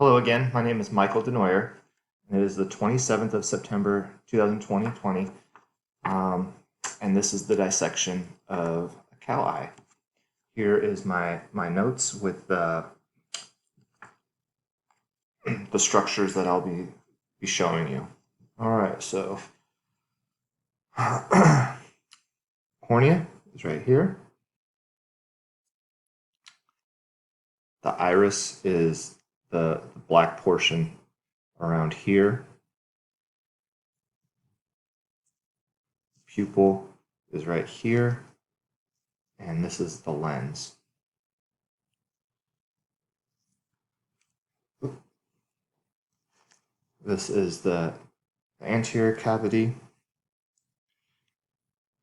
Hello again, my name is Michael Denoyer, and it is the 27th of September 2020, and this is the dissection of a cow eye. Here is my notes with the structures that I'll be showing you. All right, so cornea is right here. The iris is the black portion around here. Pupil is right here, and this is the lens. This is the anterior cavity.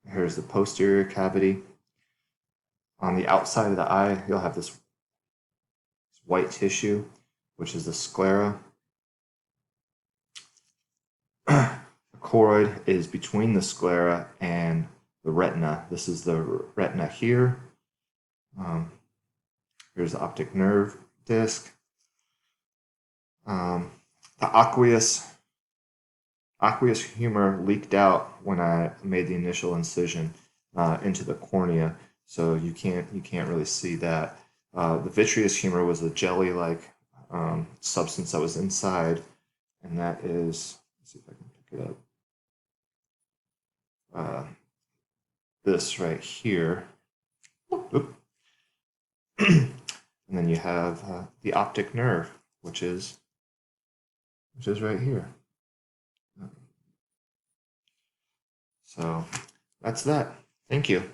Here's the posterior cavity. On the outside of the eye, you'll have this white tissue, which is the sclera. The choroid is between the sclera and the retina. This is the retina here. Here's the optic nerve disc. The aqueous humor leaked out when I made the initial incision into the cornea, so you can't really see that. The vitreous humor was a jelly-like substance that was inside, and that is, let's see if I can pick it up. This right here. And then you have the optic nerve, which is right here. So that's that. Thank you.